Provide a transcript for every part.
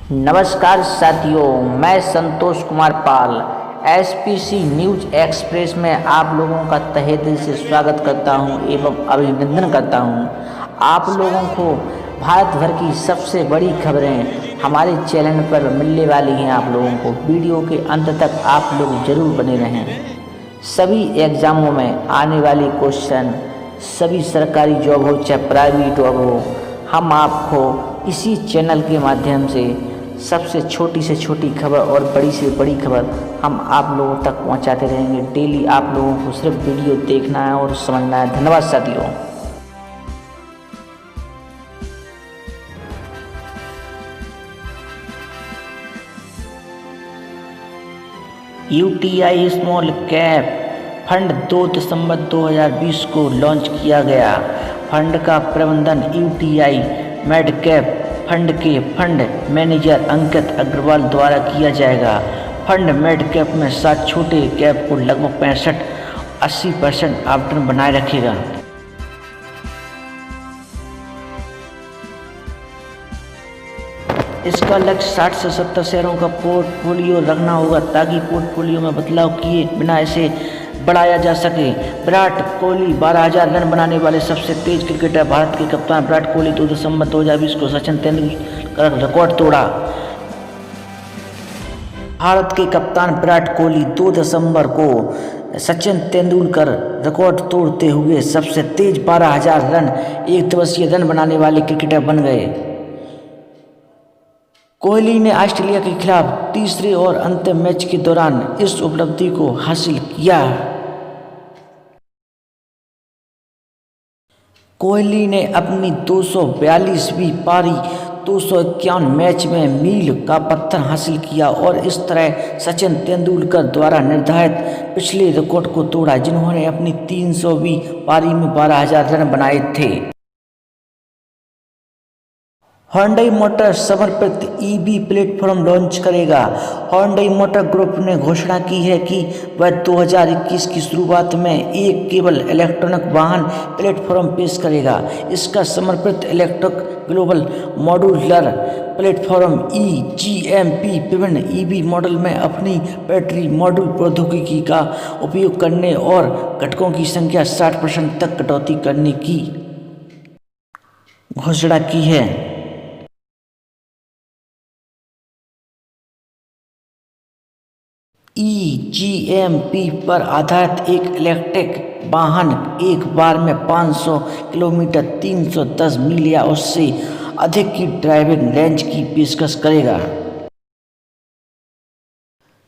नमस्कार साथियों, मैं Santosh Kumar Pal SPC news express में आप लोगों का तहे दिल से स्वागत करता हूं एवं अभिनंदन करता हूं। आप लोगों को भारत भर की सबसे बड़ी खबरें हमारे चैनल पर मिलने वाली हैं। आप लोगों को वीडियो के अंत तक आप लोग जरूर बने रहें। सभी एग्जामों में आने वाले क्वेश्चन, सभी सरकारी जॉब हो चाहे प्राइवेट जॉब हो, हम आपको इसी चैनल के माध्यम से सबसे छोटी से छोटी खबर और बड़ी से बड़ी खबर हम आप लोगों तक पहुंचाते रहेंगे। डेली आप लोगों को सिर्फ वीडियो देखना है और समझना है। धन्यवाद साथियों। यूटीआई स्मॉल कैप फंड 2 दिसंबर 2020 को लॉन्च किया गया। फंड का प्रबंधन यूटीआई मिड कैप फंड के फंड मैनेजर अंकित अग्रवाल द्वारा किया जाएगा। फंड मिड कैप में 7 छोटे कैप को लगभग 65-80% आवंटन बनाए रखेगा। इसका लक्ष्य 60 से 70 शेयरों का पोर्टफोलियो रखना होगा ताकि पोर्टफोलियो में बदलाव किए बिना इसे बढ़ाया जा सके। विराट कोहली 12,000 रन बनाने वाले सबसे तेज क्रिकेटर। भारत के कप्तान विराट कोहली 2 दिसंबर 2020 को सचिन तेंदुलकर रिकॉर्ड तोड़ा। भारत के कप्तान विराट कोहली 2 दिसंबर को सचिन तेंदुलकर रिकॉर्ड तोड़ते हुए सबसे तेज 12,000 रन एक दिवसीय रन बनाने वाले क्रिकेटर बन गए। कोहली ने ऑस्ट्रेलिया के खिलाफ तीसरे और अंतिम मैच के दौरान इस उपलब्धि को हासिल किया। कोहली ने अपनी 242वीं पारी 251 मैच में मील का पत्थर हासिल किया और इस तरह सचिन तेंदुलकर द्वारा निर्धारित पिछले रिकॉर्ड को तोड़ा, जिन्होंने अपनी 300वीं पारी में 12,000 रन बनाए थे। Hyundai मोटर समर्पित ईवी प्लेटफॉर्म लॉन्च करेगा। Hyundai मोटर ग्रुप ने घोषणा की है कि वह 2021 की शुरुआत में एक केवल इलेक्ट्रॉनिक वाहन प्लेटफॉर्म पेश करेगा। इसका समर्पित electric global modular platform EGMP विभिन्न ईवी मॉडल में अपनी बैटरी मॉड्यूल प्रौद्योगिकी का उपयोग करने और घटकों की संख्या 60% तक कटौती करने की घोषणा की है। EGMP पर आधारित एक इलेक्ट्रिक वाहन एक बार में 500 किलोमीटर 310 मील या उससे अधिक की ड्राइविंग रेंज की पेशकश करेगा।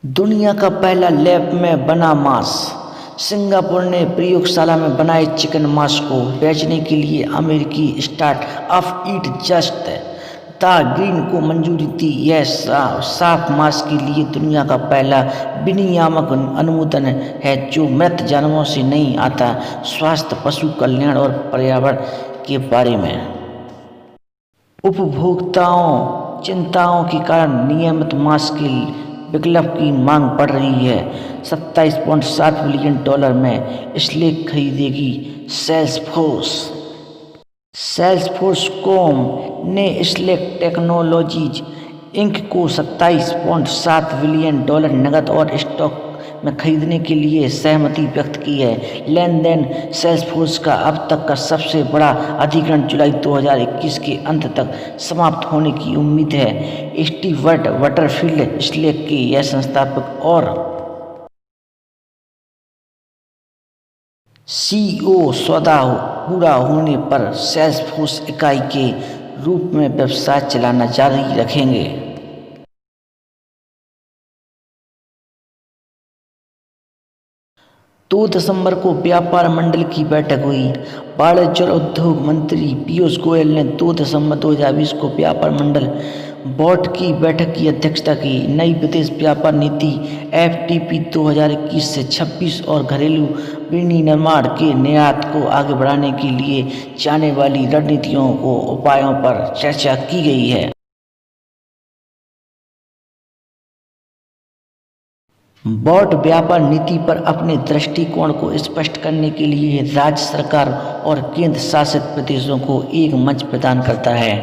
दुनिया का पहला लैब में बना मांस। सिंगापुर ने प्रयोगशाला में बनाए चिकन मांस को बेचने के लिए अमेरिकी startup eat just the green को मंजूरी दी। यह साफ मांस के लिए दुनिया का पहला विनियामक अनुमोदन है जो मृत जानवरों से नहीं आता। स्वास्थ्य, पशु कल्याण और पर्यावरण के बारे में उपभोक्ताओं चिंताओं के कारण नियमित मांस के विकल्प की मांग बढ़ रही है। $27.7 बिलियन में इसलिए खरीदेगी सेल्सफोर्स ने स्लेक टेक्नोलॉजीज इंक को $27.7 बिलियन नकद और स्टॉक में खरीदने के लिए सहमति व्यक्त की है। लेन देन सेल्सफोर्स का अब तक का सबसे बड़ा अधिग्रहण जुलाई 2021 के अंत तक समाप्त होने की उम्मीद है। स्टीवर्ट बटरफील्ड स्लेक के यह संस्थापक और CEO सौदा पूरा होने पर सेल्सफोर्स इकाई के रूप में व्यवसाय चलाना जारी रखेंगे। 2 दिसंबर को व्यापार मंडल की बैठक हुई। वाणिज्य और उद्योग मंत्री पीयूष गोयल ने 2 दिसंबर 2020 को व्यापार मंडल बोर्ड की बैठक की अध्यक्षता की। नई विदेश व्यापार नीति FTA 2021 से 26 और घरेलू विनिर्माण के निर्यात को आगे बढ़ाने के लिए जाने वाली रणनीतियों को उपायों पर चर्चा की गई है। बोर्ड व्यापार नीति पर अपने दृष्टिकोण को स्पष्ट करने के लिए राज्य सरकार और केंद्र शासित प्रदेशों को एक मंच प्रदान करता है।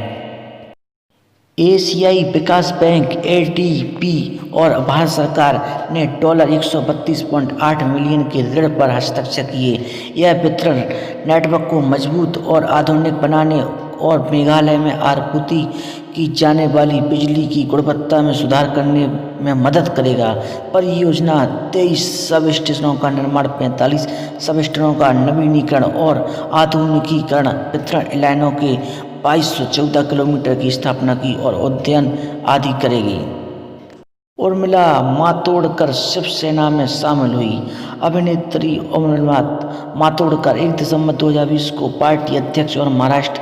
एशियाई विकास बैंक एडीबी और भारत सरकार ने $132.8 मिलियन के ऋण पर हस्ताक्षर किए। यह वितरण नेटवर्क को मजबूत और आधुनिक बनाने और मेघालय में आपूर्ति की जाने वाली बिजली की गुणवत्ता में सुधार करने में मदद करेगा। परियोजना 23 सब स्टेशनों का निर्माण, 45 सब स्टेशनों का नवीनीकरण और आधुनिकीकरण, वितरण लाइनों के 2214 किलोमीटर की स्थापना की और उद्यान आदि करेगी। उर्मिला मातोंडकर शिवसेना में शामिल हुई। अभिनेत्री उर्मिला मातोंडकर 1 दिसंबर 2020 को पार्टी अध्यक्ष और महाराष्ट्र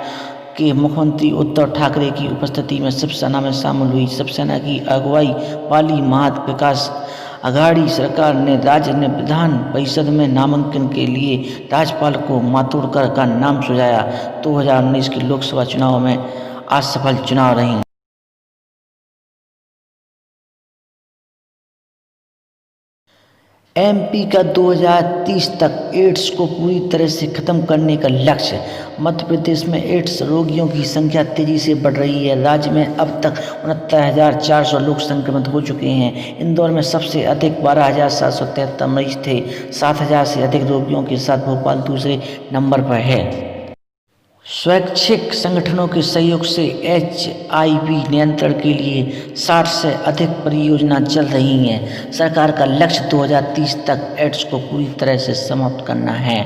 के मुख्यमंत्री उद्धव ठाकरे की उपस्थिति में शिवसेना में शामिल हुई। शिवसेना की अगुवाई वाली महाविकास आघाड़ी सरकार ने राज्य ने विधान परिषद में नामांकन के लिए राज्यपाल को मातोंडकर का नाम सुझाया। 2019 के लोकसभा चुनाव में असफल चुनाव रही। एमपी का 2030 तक एड्स को पूरी तरह से खत्म करने का लक्ष्य। मध्य प्रदेश में एड्स रोगियों की संख्या तेजी से बढ़ रही है। राज्य में अब तक 69,400 लोग संक्रमित हो चुके हैं। इंदौर में सबसे अधिक 12,773 मरीज थे। 7,000 से अधिक रोगियों के साथ भोपाल दूसरे नंबर पर है। स्वैच्छिक संगठनों के सहयोग से HIV नियंत्रण के लिए 60 से अधिक परियोजना चल रही हैं। सरकार का लक्ष्य 2030 तक एड्स को पूरी तरह से समाप्त करना है।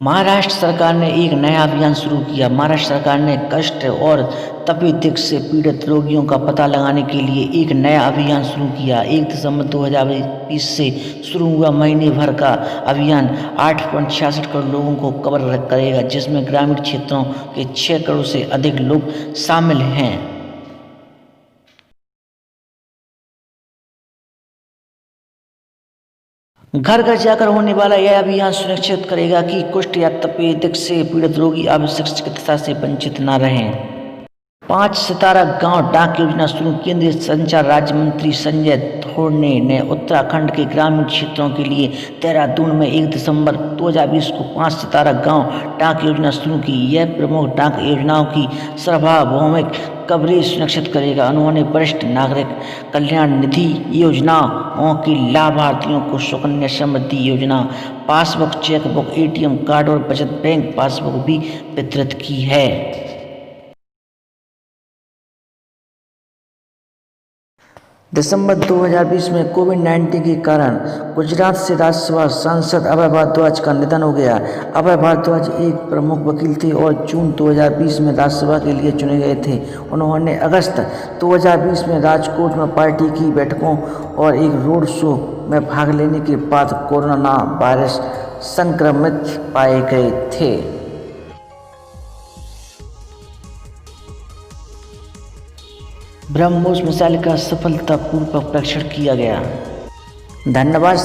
महाराष्ट्र सरकार ने एक नया अभियान शुरू किया। महाराष्ट्र सरकार ने कुष्ठ और तपेदिक से पीड़ित रोगियों का पता लगाने के लिए एक नया अभियान शुरू किया। 1 दिसंबर 2020 से शुरू हुआ महीने भर का अभियान 8.66 करोड़ लोगों को कवर करेगा, जिसमें ग्रामीण क्षेत्रों के 6 करोड़ से अधिक लोग शामिल हैं। घर घर जाकर होने वाला यह अभियान सुनिश्चित करेगा कि कुष्ठ या तपेदिक से पीड़ित रोगी आवश्यक चिकित्सा से वंचित न रहें। 5 सितारा गांव डाक योजना शुरू। केंद्रीय संचार राज्य मंत्री संजय धोत्रे ने उत्तराखंड के ग्रामीण क्षेत्रों के लिए देहरादून में 1 दिसंबर 2020 को 5 सितारा गांव डाक योजना शुरू की। यह प्रमुख डाक योजनाओं की सार्वभौमिक कवरेज सुनिश्चित करेगा। उन्होंने वरिष्ठ नागरिक कल्याण निधि योजनाओं के लाभार्थियों को सुकन्या समृद्धि योजना, पासबुक, चेकबुक, ATM कार्ड और बचत बैंक पासबुक भी वितरित की है। दिसंबर 2020 में कोविड-19 के कारण गुजरात से राज्यसभा सांसद अभय भारद्वाज का निधन हो गया। अभय भारद्वाज एक प्रमुख वकील थे और जून 2020 में राज्यसभा के लिए चुने गए थे। उन्होंने अगस्त 2020 में राजकोट में पार्टी की बैठकों और एक रोड शो में भाग लेने के बाद कोरोना वायरस संक्रमित पाए गए थे। ब्रह्मोस मिसाइल का सफलतापूर्वक परीक्षण किया गया। धन्यवाद।